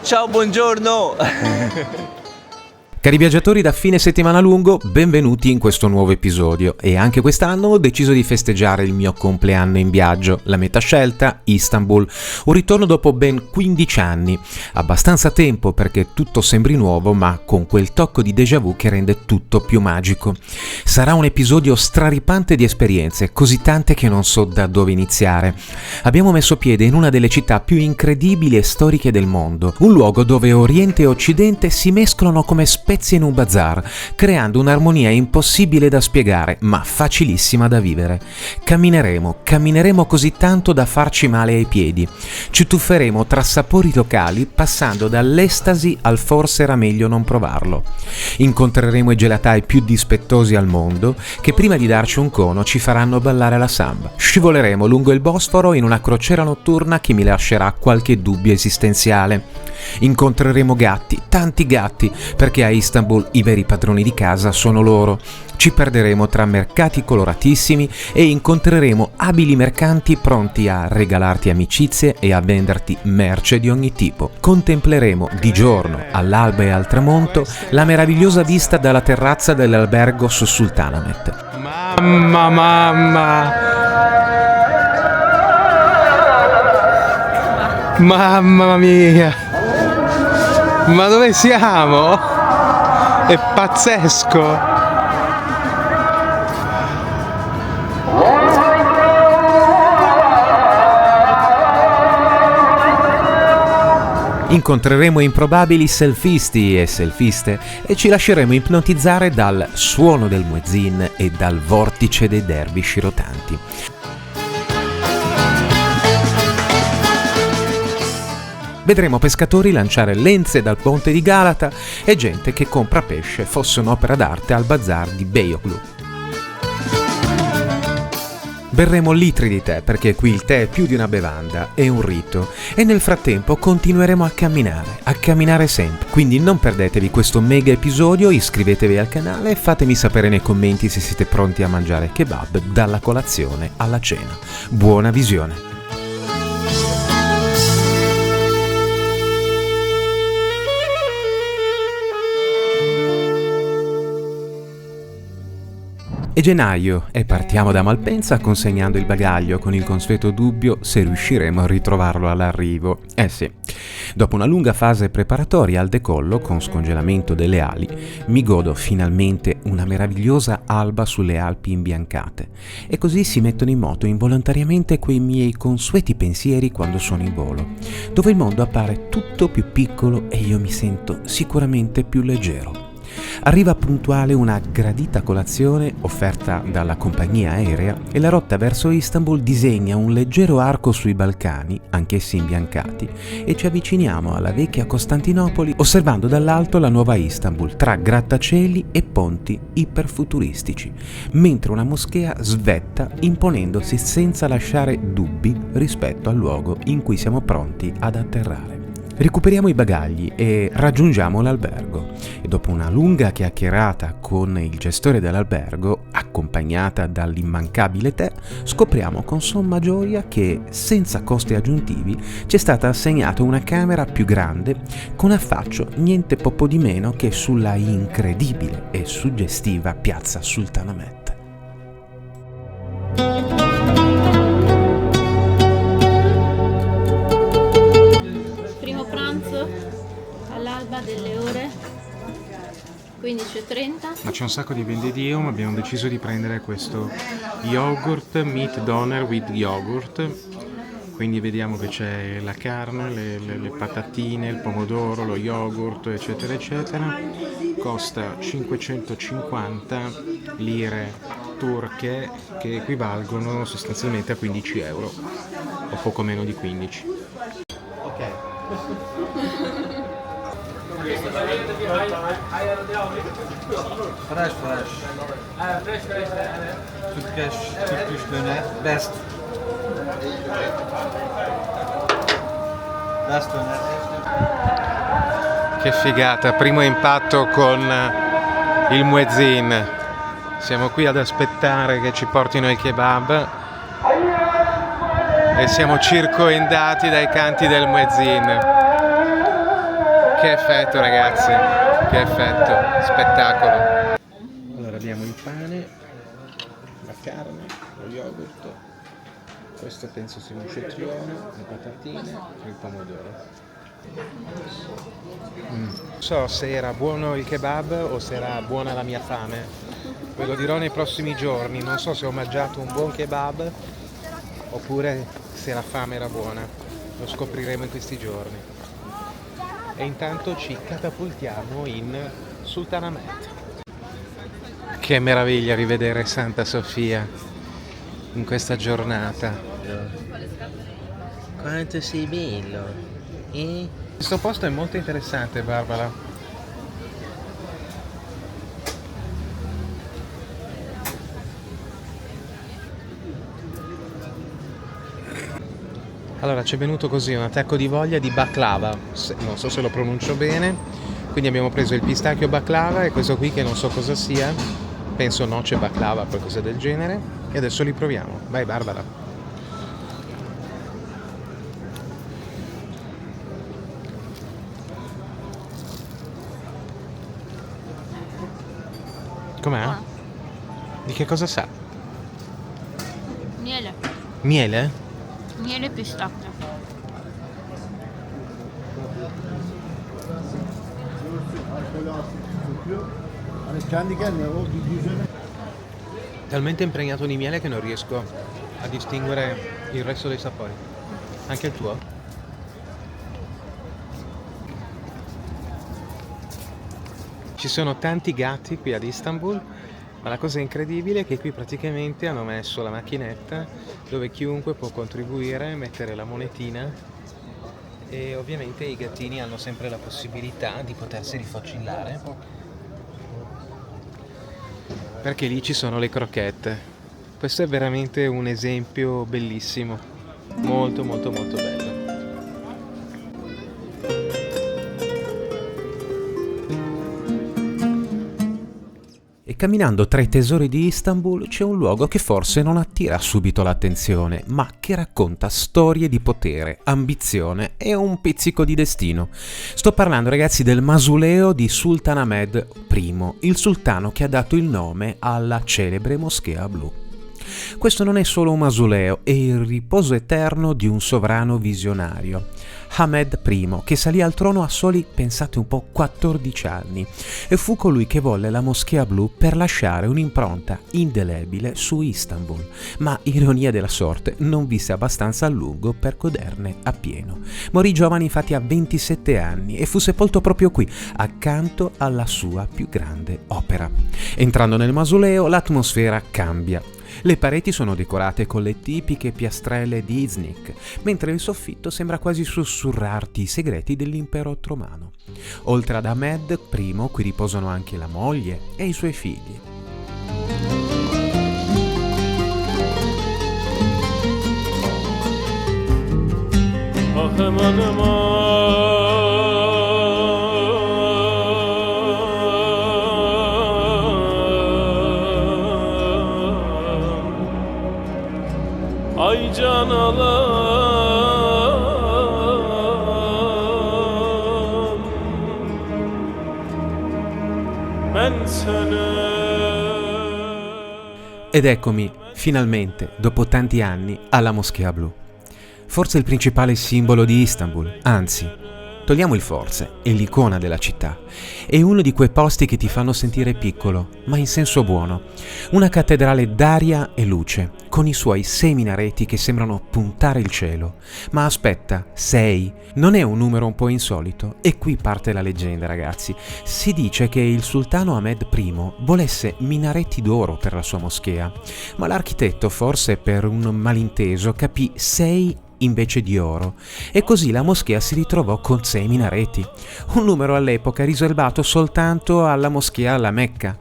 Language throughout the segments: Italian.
Ciao, buongiorno. Cari viaggiatori da fine settimana lungo, benvenuti in questo nuovo episodio e anche quest'anno ho deciso di festeggiare il mio compleanno in viaggio, la meta scelta, Istanbul, un ritorno dopo ben 15 anni, abbastanza tempo perché tutto sembri nuovo ma con quel tocco di déjà vu che rende tutto più magico. Sarà un episodio straripante di esperienze, così tante che non so da dove iniziare. Abbiamo messo piede in una delle città più incredibili e storiche del mondo, un luogo dove Oriente e Occidente si mescolano come spezie in un bazar, creando un'armonia impossibile da spiegare, ma facilissima da vivere. Cammineremo così tanto da farci male ai piedi. Ci tufferemo tra sapori locali, passando dall'estasi al forse era meglio non provarlo. Incontreremo i gelatai più dispettosi al mondo, che prima di darci un cono ci faranno ballare la samba. Scivoleremo lungo il Bosforo in una crociera notturna che mi lascerà qualche dubbio esistenziale. Incontreremo gatti, tanti gatti, perché a Istanbul i veri padroni di casa sono loro. Ci perderemo tra mercati coloratissimi e incontreremo abili mercanti pronti a regalarti amicizie e a venderti merce di ogni tipo. Contempleremo di giorno, all'alba e al tramonto, la meravigliosa vista dalla terrazza dell'albergo su Sultanahmet. Mamma mia! Ma dove siamo? È pazzesco! Incontreremo improbabili selfisti e selfiste e ci lasceremo ipnotizzare dal suono del muezzin e dal vortice dei dervish rotanti. Vedremo pescatori lanciare lenze dal ponte di Galata e gente che compra pesce fosse un'opera d'arte al bazar di Beyoğlu. Berremo litri di tè perché qui il tè è più di una bevanda, è un rito e nel frattempo continueremo a camminare sempre. Quindi non perdetevi questo mega episodio, iscrivetevi al canale e fatemi sapere nei commenti se siete pronti a mangiare kebab dalla colazione alla cena. Buona visione! È gennaio e partiamo da Malpensa consegnando il bagaglio con il consueto dubbio se riusciremo a ritrovarlo all'arrivo. Sì, dopo una lunga fase preparatoria al decollo con scongelamento delle ali, mi godo finalmente una meravigliosa alba sulle Alpi imbiancate e così si mettono in moto involontariamente quei miei consueti pensieri quando sono in volo, dove il mondo appare tutto più piccolo e io mi sento sicuramente più leggero. Arriva puntuale una gradita colazione offerta dalla compagnia aerea e la rotta verso Istanbul disegna un leggero arco sui Balcani, anch'essi imbiancati, e ci avviciniamo alla vecchia Costantinopoli osservando dall'alto la nuova Istanbul tra grattacieli e ponti iperfuturistici, mentre una moschea svetta imponendosi senza lasciare dubbi rispetto al luogo in cui siamo pronti ad atterrare. Recuperiamo i bagagli e raggiungiamo l'albergo e dopo una lunga chiacchierata con il gestore dell'albergo, accompagnata dall'immancabile tè, scopriamo con somma gioia che, senza costi aggiuntivi, ci è stata assegnata una camera più grande con affaccio niente poco di meno che sulla incredibile e suggestiva piazza Sultanahmet. Delle ore 15:30. Ma c'è un sacco di vendedie, ma abbiamo deciso di prendere questo yogurt meat doner with yogurt. Quindi vediamo che c'è la carne, le patatine, il pomodoro, lo yogurt, eccetera eccetera. Costa 550 lire turche, che equivalgono sostanzialmente a 15 euro o poco meno di 15. Ok. Fresh. Turkish döner, best döner. Che figata, primo impatto con il muezzin. Siamo qui ad aspettare che ci portino il kebab e siamo circondati dai canti del muezzin. Che effetto, ragazzi, che effetto, spettacolo. Allora abbiamo il pane, la carne, lo yogurt, questo penso sia un cetrione, le patatine e il pomodoro. Non so se era buono il kebab o se era buona la mia fame, ve lo dirò nei prossimi giorni. Non so se ho mangiato un buon kebab oppure se la fame era buona, lo scopriremo in questi giorni. E intanto ci catapultiamo in Sultanahmet. Che meraviglia rivedere Santa Sofia in questa giornata. Quanto sei bello! Questo posto è molto interessante, Barbara. Allora, ci è venuto così un attacco di voglia di baklava, non so se lo pronuncio bene, quindi abbiamo preso il pistacchio baklava e questo qui che non so cosa sia, penso noce baklava, qualcosa del genere, e adesso li proviamo. Vai Barbara. Com'è? Di che cosa sa? Miele. Miele? Miele e pistacchio. Talmente impregnato di miele che non riesco a distinguere il resto dei sapori. Anche il tuo? Ci sono tanti gatti qui ad Istanbul, ma la cosa incredibile è che qui praticamente hanno messo la macchinetta dove chiunque può contribuire, mettere la monetina e ovviamente i gattini hanno sempre la possibilità di potersi rifocillare perché lì ci sono le crocchette. Questo è veramente un esempio bellissimo, molto molto molto bello. Camminando tra i tesori di Istanbul c'è un luogo che forse non attira subito l'attenzione, ma che racconta storie di potere, ambizione e un pizzico di destino. Sto parlando, ragazzi, del mausoleo di Sultanahmet I, il sultano che ha dato il nome alla celebre Moschea Blu. Questo non è solo un mausoleo, è il riposo eterno di un sovrano visionario, Ahmed I, che salì al trono a soli, pensate un po', 14 anni, e fu colui che volle la Moschea Blu per lasciare un'impronta indelebile su Istanbul, ma ironia della sorte non visse abbastanza a lungo per goderne appieno. Morì giovane, infatti a 27 anni, e fu sepolto proprio qui, accanto alla sua più grande opera. Entrando nel mausoleo l'atmosfera cambia. Le pareti sono decorate con le tipiche piastrelle di Iznik, mentre il soffitto sembra quasi sussurrarti i segreti dell'impero ottomano. Oltre ad Ahmed I, qui riposano anche la moglie e i suoi figli. Ay can alan ben seni. Ed eccomi, finalmente, dopo tanti anni, alla Moschea Blu. Forse il principale simbolo di Istanbul, anzi, togliamo il forse, è l'icona della città. È uno di quei posti che ti fanno sentire piccolo, ma in senso buono. Una cattedrale d'aria e luce, con i suoi 6 minareti che sembrano puntare il cielo. Ma aspetta, 6 non è un numero un po' insolito? E qui parte la leggenda, ragazzi. Si dice che il sultano Ahmed I volesse minaretti d'oro per la sua moschea, ma l'architetto, forse per un malinteso, capì 6 invece di oro, e così la moschea si ritrovò con 6 minareti, un numero all'epoca riservato soltanto alla moschea alla Mecca.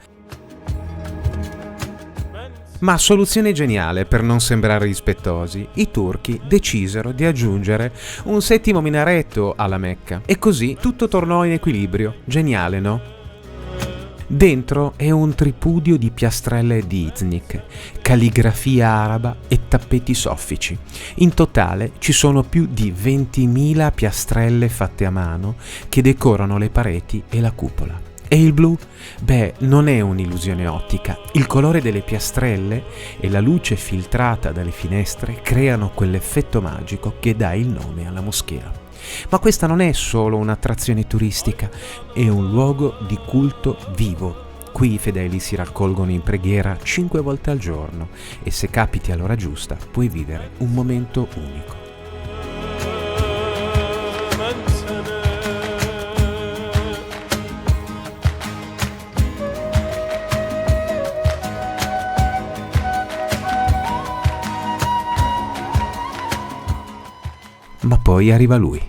Ma soluzione geniale, per non sembrare rispettosi, i turchi decisero di aggiungere un 7° minaretto alla Mecca, e così tutto tornò in equilibrio. Geniale, no? Dentro è un tripudio di piastrelle di Iznik, calligrafia araba e tappeti soffici. In totale ci sono più di 20.000 piastrelle fatte a mano che decorano le pareti e la cupola. E il blu? Beh, non è un'illusione ottica. Il colore delle piastrelle e la luce filtrata dalle finestre creano quell'effetto magico che dà il nome alla moschea. Ma questa non è solo un'attrazione turistica, è un luogo di culto vivo. Qui i fedeli si raccolgono in preghiera 5 volte al giorno e se capiti all'ora giusta puoi vivere un momento unico. Ma poi arriva lui,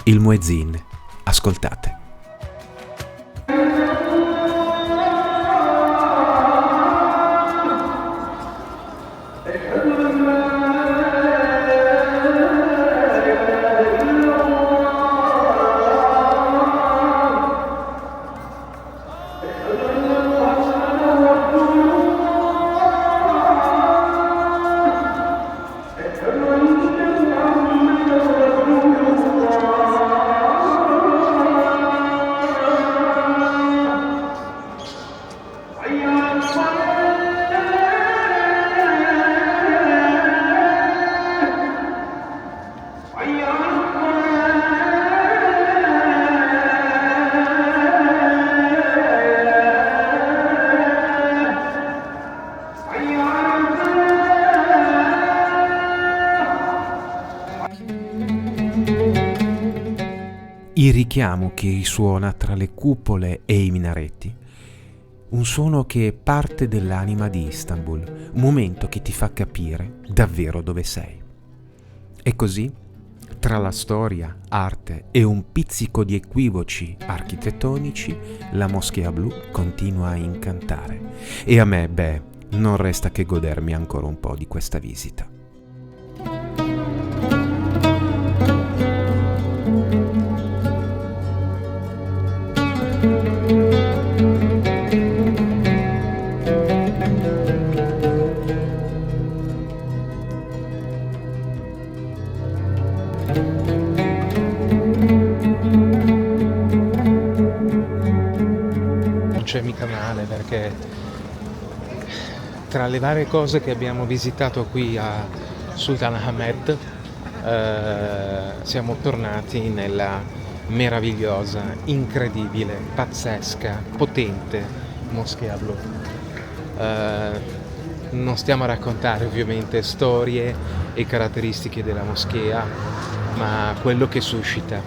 il muezzin. Ascoltate. Il richiamo che risuona tra le cupole e i minaretti, un suono che è parte dell'anima di Istanbul, un momento che ti fa capire davvero dove sei. E così, tra la storia, arte e un pizzico di equivoci architettonici, la Moschea Blu continua a incantare. E a me, non resta che godermi ancora un po' di questa visita. Non c'è mica male, perché tra le varie cose che abbiamo visitato qui a Sultanahmet siamo tornati nella meravigliosa, incredibile, pazzesca, potente Moschea Blu. Non stiamo a raccontare ovviamente storie e caratteristiche della moschea, ma quello che suscita.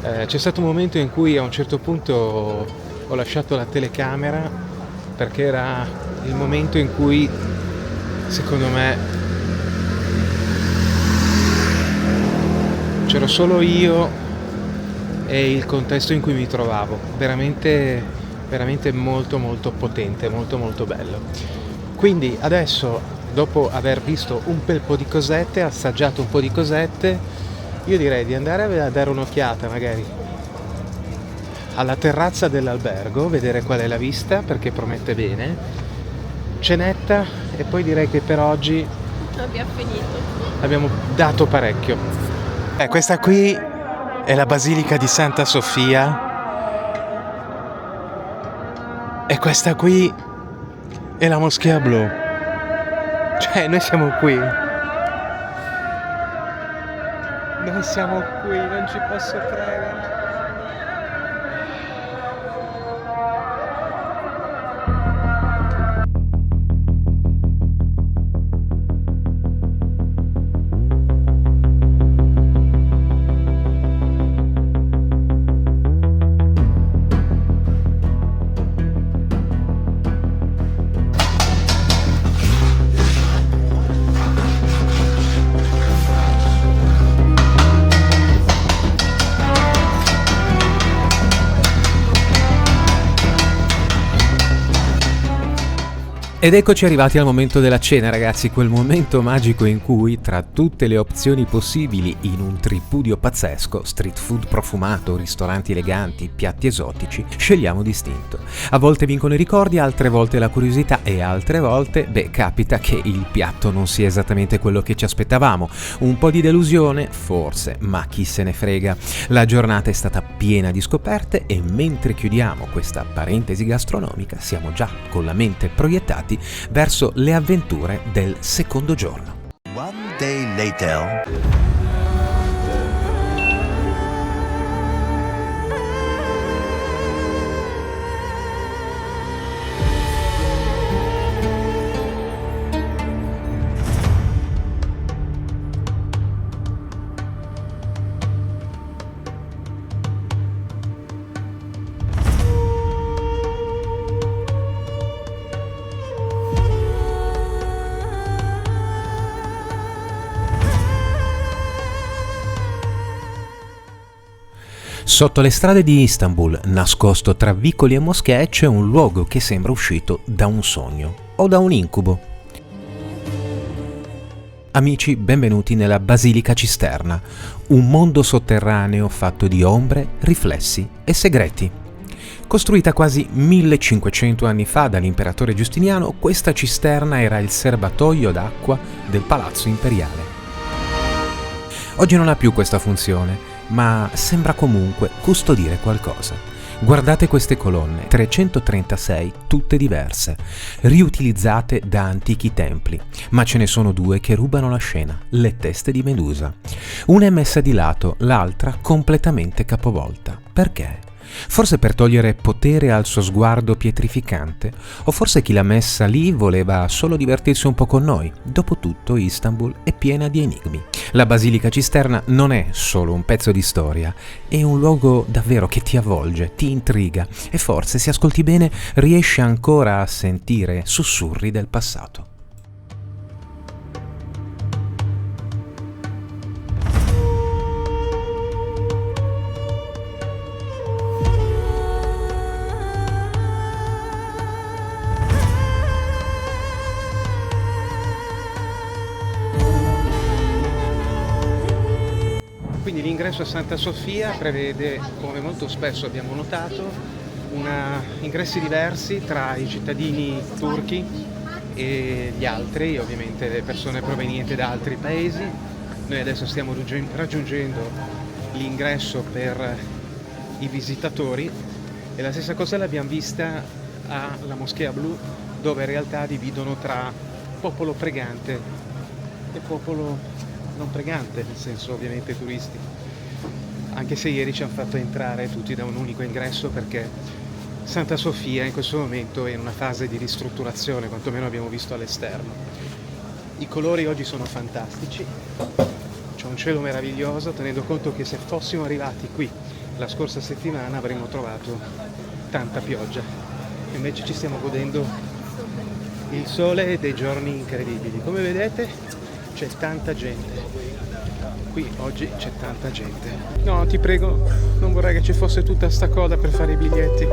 C'è stato un momento in cui a un certo punto ho lasciato la telecamera perché era il momento in cui, secondo me, c'ero solo io e il contesto in cui mi trovavo. Veramente, veramente molto molto potente, molto molto bello. Quindi adesso, dopo aver visto un bel po' di cosette, assaggiato un po' di cosette, io direi di andare a dare un'occhiata magari alla terrazza dell'albergo, vedere qual è la vista, perché promette bene, cenetta, e poi direi che per oggi Abbiamo finito. abbiamo dato parecchio. Questa qui è la Basilica di Santa Sofia e questa qui è la Moschea Blu. Cioè, noi siamo qui. Noi siamo qui, non ci posso credere. Ed eccoci arrivati al momento della cena, ragazzi, quel momento magico in cui, tra tutte le opzioni possibili in un tripudio pazzesco, street food profumato, ristoranti eleganti, piatti esotici, scegliamo distinto. A volte vincono i ricordi, altre volte la curiosità e altre volte, capita che il piatto non sia esattamente quello che ci aspettavamo. Un po' di delusione? Forse, ma chi se ne frega. La giornata è stata piena di scoperte e mentre chiudiamo questa parentesi gastronomica siamo già con la mente proiettati verso le avventure del secondo giorno. One day later. Sotto le strade di Istanbul, nascosto tra vicoli e moschee, c'è un luogo che sembra uscito da un sogno o da un incubo. Amici, benvenuti nella Basilica Cisterna, un mondo sotterraneo fatto di ombre, riflessi e segreti. Costruita quasi 1500 anni fa dall'imperatore Giustiniano, questa cisterna era il serbatoio d'acqua del Palazzo Imperiale. Oggi non ha più questa funzione, ma sembra comunque custodire qualcosa. Guardate queste colonne, 336, tutte diverse, riutilizzate da antichi templi, ma ce ne sono due che rubano la scena, le teste di Medusa. Una è messa di lato, l'altra completamente capovolta. Perché? Forse per togliere potere al suo sguardo pietrificante? O forse chi l'ha messa lì voleva solo divertirsi un po' con noi? Dopotutto Istanbul è piena di enigmi. La Basilica Cisterna non è solo un pezzo di storia, è un luogo davvero che ti avvolge, ti intriga e forse, se ascolti bene, riesci ancora a sentire sussurri del passato. Quindi l'ingresso a Santa Sofia prevede, come molto spesso abbiamo notato, ingressi diversi tra i cittadini turchi e gli altri, ovviamente le persone provenienti da altri paesi. Noi adesso stiamo raggiungendo l'ingresso per i visitatori e la stessa cosa l'abbiamo vista alla Moschea Blu, dove in realtà dividono tra popolo pregante e popolo non pregante, nel senso ovviamente turisti, anche se ieri ci hanno fatto entrare tutti da un unico ingresso perché Santa Sofia in questo momento è in una fase di ristrutturazione, quantomeno abbiamo visto all'esterno. I colori oggi sono fantastici, c'è un cielo meraviglioso, tenendo conto che se fossimo arrivati qui la scorsa settimana avremmo trovato tanta pioggia, invece ci stiamo godendo il sole e dei giorni incredibili. Come vedete c'è tanta gente, qui oggi c'è tanta gente. No, ti prego, non vorrei che ci fosse tutta sta coda per fare i biglietti.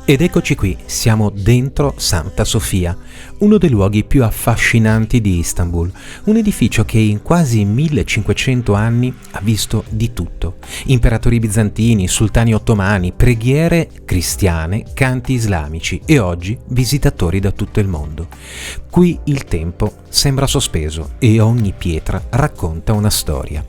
Ed eccoci qui, siamo dentro Santa Sofia, uno dei luoghi più affascinanti di Istanbul, un edificio che in quasi 1500 anni ha visto di tutto: imperatori bizantini, sultani ottomani, preghiere cristiane, canti islamici e oggi visitatori da tutto il mondo. Qui il tempo sembra sospeso e ogni pietra racconta una storia.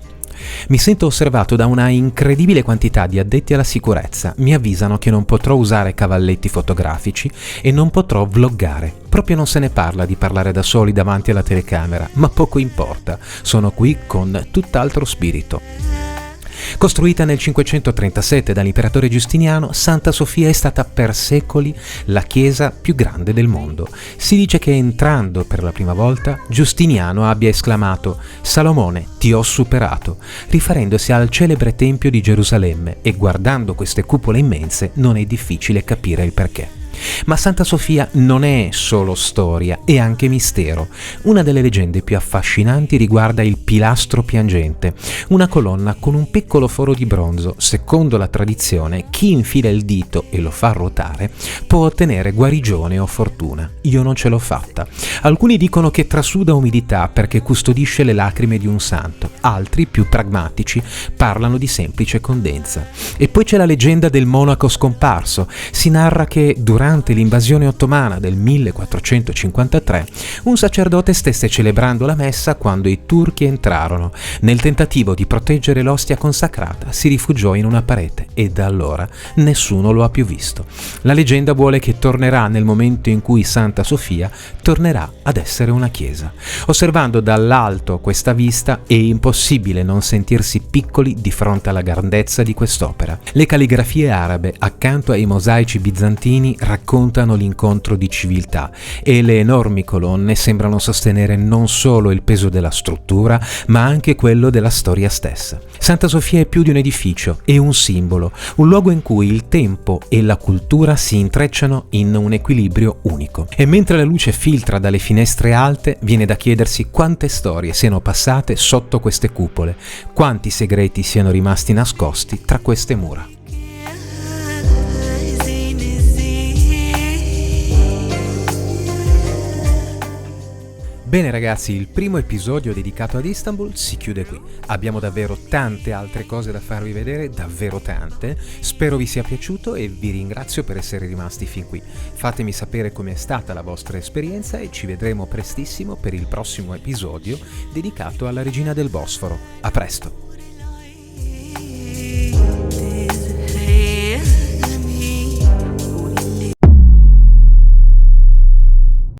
Mi sento osservato da una incredibile quantità di addetti alla sicurezza. Mi avvisano che non potrò usare cavalletti fotografici e non potrò vloggare. Proprio non se ne parla di parlare da soli davanti alla telecamera, ma poco importa, sono qui con tutt'altro spirito. Costruita nel 537 dall'imperatore Giustiniano, Santa Sofia è stata per secoli la chiesa più grande del mondo. Si dice che entrando per la prima volta, Giustiniano abbia esclamato «Salomone, ti ho superato», riferendosi al celebre Tempio di Gerusalemme, e guardando queste cupole immense non è difficile capire il perché. Ma Santa Sofia non è solo storia, è anche mistero. Una delle leggende più affascinanti riguarda il pilastro piangente, una colonna con un piccolo foro di bronzo. Secondo la tradizione, chi infila il dito e lo fa ruotare può ottenere guarigione o fortuna. Io non ce l'ho fatta. Alcuni dicono che trasuda umidità perché custodisce le lacrime di un santo, altri, più pragmatici, parlano di semplice condensa. E poi c'è la leggenda del monaco scomparso. Si narra che durante l'invasione ottomana del 1453, un sacerdote stesse celebrando la messa quando i turchi entrarono. Nel tentativo di proteggere l'ostia consacrata si rifugiò in una parete e da allora nessuno lo ha più visto. La leggenda vuole che tornerà nel momento in cui Santa Sofia tornerà ad essere una chiesa. Osservando dall'alto questa vista è impossibile non sentirsi piccoli di fronte alla grandezza di quest'opera. Le calligrafie arabe, accanto ai mosaici bizantini, raccontano l'incontro di civiltà, e le enormi colonne sembrano sostenere non solo il peso della struttura, ma anche quello della storia stessa. Santa Sofia è più di un edificio, è un simbolo, un luogo in cui il tempo e la cultura si intrecciano in un equilibrio unico. E mentre la luce filtra dalle finestre alte, viene da chiedersi quante storie siano passate sotto queste cupole, quanti segreti siano rimasti nascosti tra queste mura. Bene ragazzi, il primo episodio dedicato ad Istanbul si chiude qui. Abbiamo davvero tante altre cose da farvi vedere, davvero tante. Spero vi sia piaciuto e vi ringrazio per essere rimasti fin qui. Fatemi sapere com'è stata la vostra esperienza e ci vedremo prestissimo per il prossimo episodio dedicato alla Regina del Bosforo. A presto!